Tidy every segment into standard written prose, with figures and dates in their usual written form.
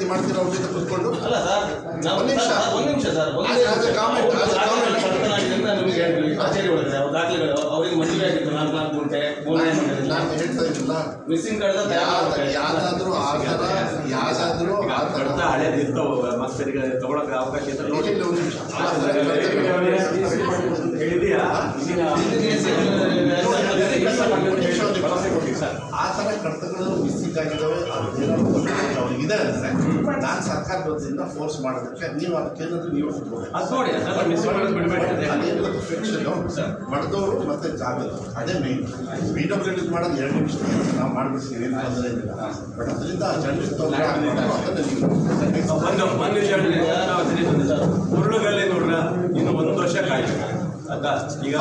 ರೀತಿ ಮಾಡ್ತೀರಾ ಅವ್ರ ಜೊತೆ ಕೂತ್ಕೊಂಡು? ಅಲ್ಲ ಸರ್, ಒಂದು ನಿಮಿಷ ಸರ್, ಕಚೇರಿ ಒಳಗೆ ದಾಖಲೆಗಳು ಅವರಿಗೆ ಮದುವೆ ಆಗಿತ್ತು 4 ಗುಂಟೆ ನಾನು ಹೇಳ್ತಾ ಇದ್ದಿಲ್ಲ. ಮಿಸ್ಸಿಂಗ್ ಕಾರ್ಡ್ ಯಾವ್ದಾದ್ರು ಹಳೇದಿತ್ತು ಮತ್ತೆ ತಗೊಳಕ್ಕೆ ಅವಕಾಶ ಹೇಳಿದೆಯಾ? ಆ ಥರ ಕಡತಗಳು ಮಿಸ್ಸಿಂಗ್ ಆಗಿದ್ದಾವೆ. ಅವ್ರಿಗಿದೆ ಅಂದರೆ ನಾನು ಸರ್ಕಾರದ ವತಿಯಿಂದ ಫೋರ್ಸ್ ಮಾಡೋದಕ್ಕೆ ನೀವು ಅದಕ್ಕೇನಾದರೂ ನೀವು ಮಾಡಿದವರು ಮತ್ತೆ ಜಾಗರು ಅದೇ ಮೇನ್. PWD ಮಾಡೋದು 2 ನಿಮಿಷ ನಾವು ಮಾಡಿಬಿಡ್ತೀವಿ, ಏನು ತೊಂದರೆ ಇಲ್ಲ. ಬಟ್ ಅದರಿಂದ ಜನರಿಗೆ ತೊಂದರೆ ಉರುಳುಗಲ್ಲಿ ನೋಡ್ರ ಇನ್ನು 1 ವರ್ಷ ಕಾಯ್ಬೇಕು. ಅದ ಈಗ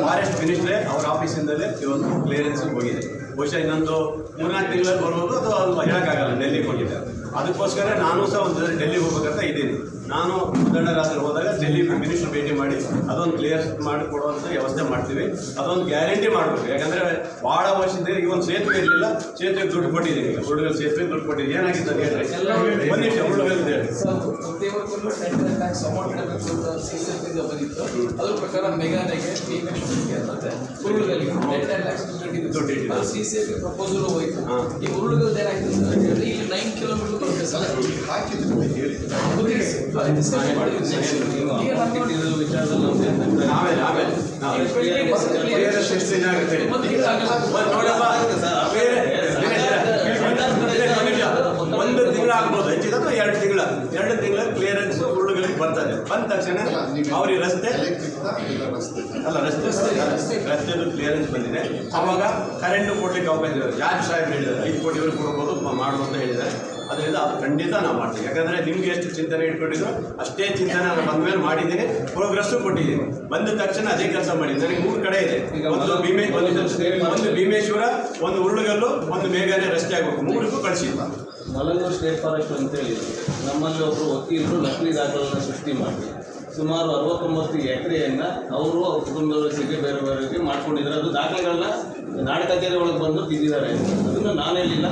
ಫಾರೆಸ್ಟ್ ಮಿನಿಸ್ಟ್ರೇ ಅವ್ರ ಆಫೀಸಿಂದಲೇ ಇವತ್ತು ಕ್ಲಿಯರೆನ್ಸ್ ಹೋಗಿದೆ. ಬಹುಶಃ ಇನ್ನೊಂದು 3-4 ತಿಂಗಳಲ್ಲಿ ಬರ್ಬೋದು, ಅದು ಅವ್ರು ಹೇಳೋಕ್ಕಾಗಲ್ಲ. ಡೆಲ್ಲಿಗೆ ಹೋಗಿದ್ದಾರೆ. ಅದಕ್ಕೋಸ್ಕರ ನಾನು ಸಹ ಒಂದು ಡೆಲ್ಲಿಗೆ ಹೋಗ್ಬೇಕಂತ ಇದ್ದೀನಿ. ನಾನು ಮುದ್ದಣ್ಣರಾತ್ರಿ ಹೋದಾಗ ಡೆಲ್ಲಿ ಮಿನಿಸ್ಟರ್ ಭೇಟಿ ಮಾಡಿ ಅದೊಂದು ಕ್ಲಿಯರ್ ಮಾಡಿಕೊಡುವಂಥ ವ್ಯವಸ್ಥೆ ಮಾಡ್ತೀವಿ. ಅದೊಂದು ಗ್ಯಾರಂಟಿ ಮಾಡಬೇಕು. ಯಾಕಂದರೆ ಭಾಳ ವರ್ಷದಿಂದ ಈಗ ಒಂದು ಸೇತುವೆ ಇರಲಿಲ್ಲ, ಸೇತುವೆಗೆ ದುಡ್ಡು ಕೊಟ್ಟಿದ್ದೀನಿ. ಈಗ ಹುಡುಗರು ಸೇತುವೆ ದುಡ್ಡು ಕೊಟ್ಟಿದ್ದೀನಿ. ಏನಾಗಿತ್ತು ಅಂತ ಹೇಳಿ ಒಂದು ನಿಮಿಷ ಹುಡುಗರು ಹೇಳಿ ಅದ್ರ ಪ್ರಕಾರ ಮೆಗಾನೆಗೆ CCF ಪ್ರಪೋಸಲ್ ಹೋಯ್ತು. ಈ ಉರುಳುಗಲ್ದು ಏನಾಯ್ತು ಅಂತ ಹೇಳಿದ್ರೆ ಇಲ್ಲಿ 9 ಕಿಲೋಮೀಟರ್ ಬರುತ್ತೆ ಸರ್. ಒಂದು ತಿಂಗಳು ಆಗ್ಬೋದು, ಹೆಚ್ಚಿದ 2 ತಿಂಗಳ ಕ್ಲಿಯರೆನ್ಸ್ ಉರುಳುಗಳಿಗೆ ಬರ್ತದೆ. ಬಂದ ತಕ್ಷಣ ಅವ್ರಿಗೆ ರಸ್ತೆದು ಕ್ಲಿಯರೆನ್ಸ್ ಬಂದಿದೆ. ಅವಾಗ ಕರೆಂಟ್ ಕೊಡ್ಲಿಕ್ಕೆ ಅವಕಾಶ ಇದೆ. ಜಾರ್ಜ್ ಸಾಹೇಬ್ ಹೇಳಿದ್ದಾರೆ 5 ಕೋಟಿವರೆಗೆ ಕೊಡ್ಬೋದು ಮಾಡುವ ಅಂತ ಹೇಳಿದ್ದಾರೆ. ಅದರಿಂದ ಅದು ಖಂಡಿತ ನಾವು ಮಾಡ್ತೀವಿ. ಯಾಕಂದರೆ ನಿಮ್ಗೆ ಎಷ್ಟು ಚಿಂತನೆ ಇಟ್ಕೊಂಡಿದ್ರು ಅಷ್ಟೇ ಚಿಂತನೆ ನಾನು ಬಂದ ಮೇಲೆ ಮಾಡಿದ್ದೀನಿ. ಪ್ರೋಗ್ರೆಸ್ಸು ಕೊಟ್ಟಿದ್ದೀನಿ. ಬಂದ ತಕ್ಷಣ ಅದೇ ಕೆಲಸ ಮಾಡಿದ್ದೀನಿ. ನನಗೆ 3 ಕಡೆ ಇದೆ. ಒಂದು ಭೀಮೇಶ್ವರ, ಒಂದು ಉರುಳುಗಲ್ಲು, ಒಂದು ಮೇಘಾನೆ ರಸ್ತೆ ಆಗಬೇಕು. 3ಕ್ಕೂ ಕಳಿಸಿಲ್ಲ. ಮಲಂಗೂರು ಸ್ಟೇಟ್ ಫಾರೆಸ್ಟ್ ಅಂತೇಳಿ ನಮ್ಮಲ್ಲಿ ಒಬ್ಬರು ವಕೀಲರು ನಕಲಿ ದಾಖಲೆಯನ್ನು ಸೃಷ್ಟಿ ಮಾಡಿ ಸುಮಾರು 69 ಎಕರೆಯನ್ನು ಅವರು ಅವ್ರ ಕುಟುಂಬದವರ ಜೊತೆ ಬೇರೆ ಬೇರೆ ಮಾಡ್ಕೊಂಡಿದ್ದಾರೆ. ಅದು ದಾಖಲೆಗಳನ್ನ ನಾಡ ಕಚೇರಿ ಒಳಗೆ ಬಂದು ತಿದ್ದಿದ್ದಾರೆ. ಅದನ್ನು ನಾನು ಹೇಳಿಲ್ಲ,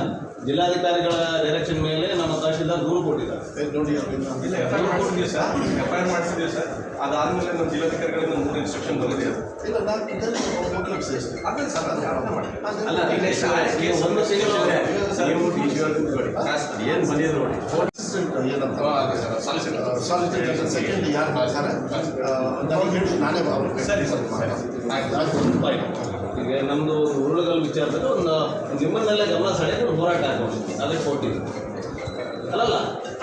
ಜಿಲ್ಲಾಧಿಕಾರಿಗಳ ಡೈರೆಕ್ಷನ್ ಮೇಲೆ ನಮ್ಮ ತಹಶೀಲ್ದಾರ್ ದೂರು ಕೊಟ್ಟಿದ್ದಾರೆ. ನೋಡಿ, ಕೊಟ್ಟಿದ್ದೀವಿ ಸರ್, FIR ಮಾಡಿಸಿದ್ದೀವಿ ಸರ್. ಅದಾದಮೇಲೆ ನಮ್ಮ ಜಿಲ್ಲಾಧಿಕಾರಿಗಳಿಂದ 3 ಇನ್ಸ್ಟ್ರಕ್ಷನ್ ಬಂದಿದೆ. ಇಲ್ಲ, ನಾನು ಅದೇ ಸರ್ ಅಲ್ಲ ಏನು ಬಂದಿದೆ ನೋಡಿ. ಸೆಕೆಂಡ್ ಯಾರು ಮಾಡ್ತಾರೆ ನನಗೆ ಹೇಳಿ, ನಾನೇ ಅವ್ರಿಗೆ ಸರಿ ಸರ್. ಈಗ ನಮ್ಮದು ಉರುಳುಗಲ್ ವಿಚಾರದಲ್ಲಿ ಒಂದು ನಿಮ್ಮನ್ನೆಲ್ಲ ಗಮನ ಸೆಳೆದು ಹೋರಾಟ ಆಗೋದು. ಅದೇ ಕೋಟಿ ಅಲ್ಲಲ್ಲ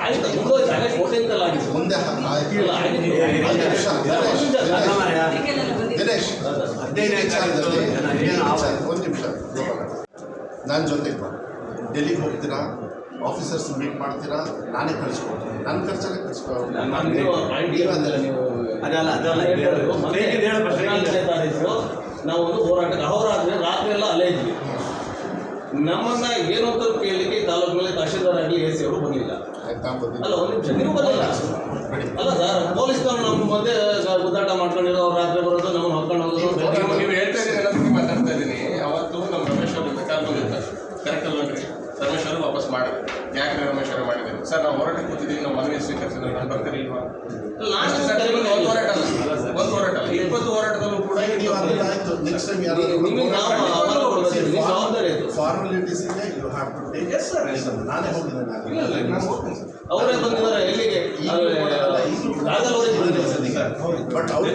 ಆಯ್ತು, ಮುಂದೋಯ್ತು. ಅದೇ ಕೋಟಿ ಅಂತಲ್ಲ ಆಗಿತ್ತು ಮುಂದೆ ದಿನೇಶ್ 1 ನಿಮಿಷ ನನ್ನ ಜೊತೆಗೆ ಬಾ. ಡೆಲ್ಲಿಗೆ ಹೋಗ್ತೀರಾ, ಆಫೀಸರ್ಸ್ ಮೀಟ್ ಮಾಡ್ತೀರಾ, ನಾನೇ ಕಳಿಸ್ಕೊಡ್ತೀನಿ. ನನ್ನ ಖರ್ಚಲ್ಲೇ ನಾವು ಒಂದು ಹೋರಾಟಕ್ಕೆ ಅಹೋರಾತ್ರಿ ರಾತ್ರಿ ಎಲ್ಲ ಅಲ್ಲೇ ಇದ್ವಿ. ನಮ್ಮನ್ನ ಏನು ಅಂತ ಕೇಳಲಿಕ್ಕೆ ತಾಲೂಕಿನಲ್ಲಿ ತಹಶೀಲ್ದಾರ್ ಆಗಲಿ AC ಅವರು ಬಂದಿಲ್ಲ. ಅಲ್ಲ, 1 ನಿಮಿಷ, ನೀವು ಬರಲಿಲ್ಲ. ಅಲ್ಲ ಸರ್, ಪೊಲೀಸ್ನವ್ರು ನಮ್ಮ ಮುಂದೆ ಗುದ್ದಾಟ ಮಾಡ್ಕೊಂಡಿರೋ ಅವ್ರು ರಾತ್ರಿ ಬರೋದು, ನಮ್ಮನ್ನು ಹೊತ್ಕೊಂಡು ಹೋಗೋದು. ನೀವು ಹೇಳ್ತಾ ಇದ್ದೀನಿ, ಎಲ್ಲದಕ್ಕೆ ಮಾತಾಡ್ತಾ ಇದ್ದೀನಿ. ಅವತ್ತು ನಮ್ಮ ರಮೇಶ್ ಅವರು ಬೇಕಾದ್ರೆ ಬಂದಿರ್ತಾರೆ. ಕರೆಕ್ಟ್ ಅಲ್ವನ್ರಿ? ರಮೇಶ್ ಅವರು ವಾಪಸ್ ಮಾಡಿದ್ರು. ಯಾಕೆ ರಮೇಶ್ ಅವರು ಮಾಡಿದ್ರು ಸರ್? ನಾವು ಹೋರಾಟ ಕೂತಿದ್ದೀವಿ, ನಾವು ಮನವಿ ಸ್ವೀಕರಿಸಿದ್ರೆ ನಾನು ಬರ್ತೀರಿ ಇಲ್ವಾ? ಲಾಸ್ಟ್ ಒಂದು ಹೋರಾಟ ಅಲ್ಲ, 20 ಹೋರಾಟದಲ್ಲೂ ಕೂಡ ಆಯಿತು. ನೆಕ್ಸ್ಟ್ ಟೈಮ್ ಯಾರು ಫಾರ್ಮಾಲಿಟೀಸ್ ಇದೆ, you have to take. Yes sir, ನಾನೇ ಹೋಗಿದ್ದೇನೆ. ಅವರೇ ಬಂದಿದ್ದಾರೆ ಎಲ್ಲಿಗೆ? ಬಟ್ ಅವ್ರು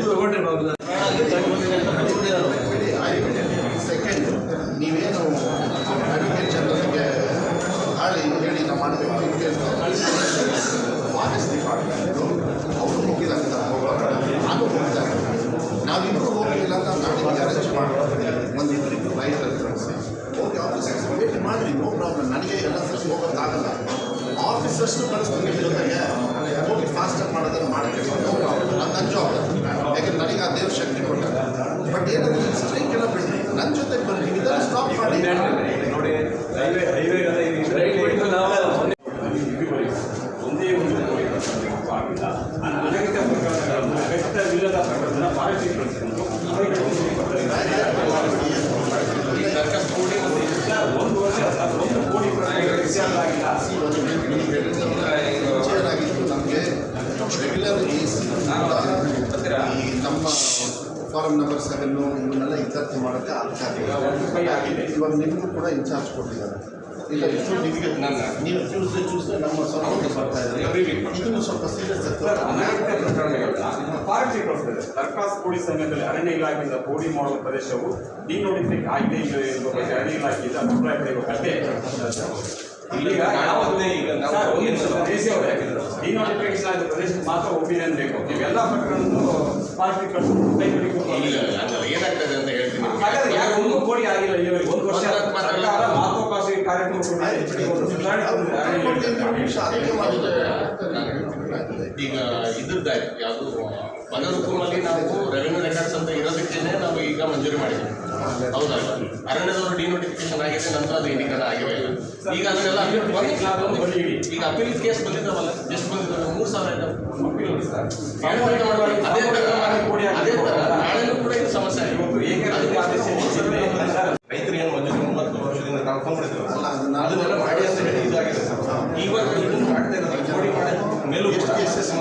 ಸೆಕೆಂಡ್ ನೀವೇನು ಅಡ್ವೊಕೇಟ್ ಜನರಿಗೆ ಹಾಳಿ ಹೇಳಿ ನಾವು ಮಾಡಬೇಕು ಅಂತ ಕೇಳ್ತಾರೆ. ಫಾರೆಸ್ಟ್ ಡಿಪಾರ್ಟ್ಮೆಂಟು ಅವರು ಹೋಗಿದ್ದಾರೆ, ನಾನು ಹೋಗಿದ್ದಾರೆ. ನಾವಿಬ್ಬರು ಹೋಗಲಿಲ್ಲ ಅಂತ ನಾಳೆ ಅರೇಂಜ್ ಮಾಡ್ತೀವಿ. ಒಂದಿಬ್ಬರಿಗೆ ರೈತರು ಕಳಿಸಿ ಹೋಗಿ ಆಫೀಸರ್ಸ್ ಭೇಟಿ ಮಾಡಿರಿ, ನೋ ಪ್ರಾಬ್ಲಮ್. ನನಗೆ ಎಲ್ಲ ಸರ್ಸ್ ಹೋಗೋಕ್ಕಾಗಲ್ಲ. ಆಫೀಸರ್ಸ್ನು ಕಳಿಸ್ತೀನಿ ಜೊತೆಗೆ ಹೋಗಿ ಫಾಸ್ಟಾಗಿ ಮಾಡೋದನ್ನು ಮಾಡೋಕ್ಕೆ ನೋ ಪ್ರಾಬ್ಲಮ್. ನನ್ನ ಜಾಬ್. ಯಾಕೆಂದ್ರೆ ನನಗೆ ಆ ದೇವ್ರ ಶಕ್ತಿ ಕೊಟ್ಟಾಗ. ಬಟ್ ಏನಾದರೂ ಸ್ಟ್ರೈಕ್ ಎಲ್ಲ ಬಿಡ್ರಿ, ನನ್ನ ಜೊತೆಗೆ ಬನ್ನಿ, ಇದನ್ನು ಸ್ಟಾಪ್ ಮಾಡಿ. ನೋಡಿ, ಹೈವೇ ಒಂದೇ ಒಂದು ಅಗತ್ಯವಿಲ್ಲದ ಪ್ರಕರಣ ಫಾರೆಸ್ಟ್ ಒಂದು ವರ್ಷ 1 ಕೋಟಿ ಆಗಿಲ್ಲ. ರೆಗ್ಯುಲರ್ ಈ ನಮ್ಮ ಫಾರಂ ನಂಬರ್ 7 ಇವನ್ನೆಲ್ಲ ಇತ್ಯರ್ಥ ಮಾಡೋಕ್ಕೆ ಆಗ್ತಾ ಇಲ್ಲ. ಇವಾಗ ನಿಮಗೂ ಕೂಡ ಇನ್ಚಾರ್ಜ್ ಕೊಟ್ಟಿದ್ದಾರೆ. ಇಲ್ಲ ಇಷ್ಟು ನಿಮಗೆ ನೀವು ಟ್ಯೂಸ್ಡೇ ನಮ್ಮ ಸ್ವಲ್ಪ ಬರ್ತಾ ಇದ್ದಾರೆ. ಇದನ್ನು ಸ್ವಲ್ಪ ಸೀರಿಯಸ್ ಅನಾಗತ್ಯ ಪ್ರಕರಣಗಳನ್ನ ಪಾರ್ಟಿ ಕೊಡ್ತದೆ. ದರ್ಖಾಸ್ತು ಕೂಡಿ ಸಮಯದಲ್ಲಿ ಅರಣ್ಯ ಇಲಾಖೆಯಿಂದ ಕೋಡಿ ಮಾಡುವ ಪ್ರದೇಶವು ಡಿನೋಟಿಫೈ ಆಗಿದೆ ಇಲ್ಲ ಎಂಬ ಬಗ್ಗೆ ಅರಣ್ಯ ಇಲಾಖೆಯಿಂದ ಅಭಿಪ್ರಾಯ ಪಡೆಯಬೇಕಷ್ಟೇ. ಈಗ ಯಾವತ್ತೇ ಈಗ ಡಿನೋಟಿಫಿಕೇಶನ್ ಆದ ಪ್ರದೇಶಕ್ಕೆ ಮಾತ್ರ ಒಪಿನಿಯನ್ ಬೇಕು. ಇವೆಲ್ಲ ಪ್ರಕರಣವನ್ನು ಪಾರ್ಟಿ ಏನಾಗ್ತದೆ ಅಂತ ಹೇಳ್ತೀನಿ. ಹಾಗಾದ್ರೆ ಯಾರು ಒಂದು ಕೋಡಿ ಆಗಿಲ್ಲ ಇಲ್ಲಿವರೆಗೆ 1 ವರ್ಷ ಸರ್ಕಾರ ಮಹತ್ವಾಕಾಂಕ್ಷಿ ಕಾರ್ಯಕ್ರಮ ಈಗ ಇದ್ರದ್ದಾಯ್ತು ಯಾವುದು ಪದರುಕುಮಲ್ಲಿ ನಾವು ರೆವೆನ್ಯೂ ರೆಕಾರ್ಡ್ಸ್ ಅಂತ ಇರೋದಕ್ಕೇನೆ ನಾವು ಈಗ ಮಂಜೂರಿ ಮಾಡಿದ್ದೀವಿ. ಹೌದಲ್ಲ, ಅರಣ್ಯದವರು ಡಿನೋಟಿಫಿಕೇಶನ್ ಆಗಿದೆ, ನಂತರ ಅದು ಇಂಡಿಕೇಟ್ ಆಗಿವೆ. ಈಗ ಅದನ್ನೆಲ್ಲ ಈಗ ಅಪೀಲ್ ಕೇಸ್ ಬಂದಿದ್ದಾವಲ್ಲ, ಎಷ್ಟು ಬಂದಿದ್ದಾವೆ? 3,000 ಇದ್ದಾವೆ. ಅದೇ ಥರ ನಾಳೆನೂ ಕೂಡ ಇದು ಸಮಸ್ಯೆ ಆಗಿದೆ. ರೈತರು ಏನು ಮಂಜೂರಿ 30 ವರ್ಷದಿಂದ ನಾವು ಕೊಂಡ್ಬಿಡ್ತೀವಿ ಅದನ್ನೆಲ್ಲ ಮಾಡಿ ಅಂತ ಹೇಳಿ ಇದಾಗಿದೆ. ಇವಾಗ ಇದನ್ನು ಮಾಡ್ತಾ ಇರೋದು ಕೋಡಿ ಮಾಡಿ ಮೇಲೂ ಎಷ್ಟು ಕೇಸಸ್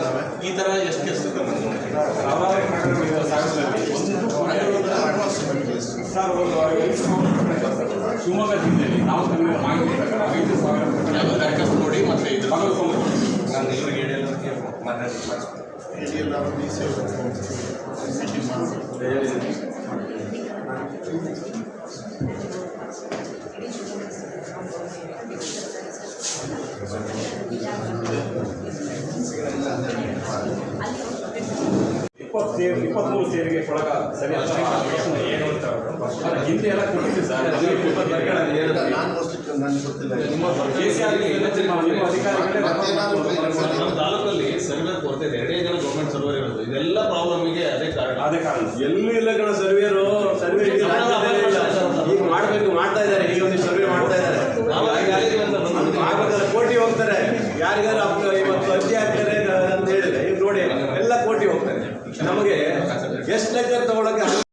ಈ ಥರ ಎಷ್ಟು ಕೇಸ್ ಶಿವಮೊಗ್ಗ ಜಿಲ್ಲೆಯಲ್ಲಿ ನಾವು ತಂದಿರೋ ಮಾಹಿತಿ ಪ್ರಕಾರ 5,000 ಯಾವುದು ದರಖಾಸ್ತು ನೋಡಿ ಮತ್ತೆ ಇದು ನಾನು ಎಲ್ಲರಿಗೆ ಹೇಳಿ ಮಾತಾಡಿ ಇಪ್ಪತ್ತು 23 ಸೇರಿಗೆ ಕೊಡಗ ಸರಿಯಾದ ಏನು ಅಂತ ಹಿಂದೆ ಎಲ್ಲ ಕೊಟ್ಟಿದ್ದೀವಿ ಸರ್. ನಾನು ಮೋಸ್ಟ್ಲಿ ನನಗೆ ಗೊತ್ತಿಲ್ಲ. ನಿಮ್ಮ ಅಧಿಕಾರಿಗಳೇ ನಮ್ಮ ತಾಲೂಕಲ್ಲಿ ಸರ್ವರ್ ಕೊರತೆ ಇದೆ. 2 ಜನ ಗೌರ್ಮೆಂಟ್ ಸರ್ವರ್ ಇರೋದು. ಇದೆಲ್ಲ ಪ್ರಾಬ್ಲಮ್ಗೆ ಅದೇ ಕಾರಣ. ಎಲ್ಲೂ ಇಲ್ಲ ಕಣ ಸರ್ವೇರು. ಸರ್ವೆ ಈಗ ಮಾಡಬೇಕು, ಮಾಡ್ತಾ ಇದ್ದಾರೆ. ಈಗ ಒಂದು ಸರ್ವೆ ಮಾಡ್ತಾ ಇದ್ದಾರೆ. ಆಗ್ಬೇಕಲ್ಲ, ಕೋರ್ಟಿಗೆ ಹೋಗ್ತಾರೆ. ಯಾರಿಗಾರು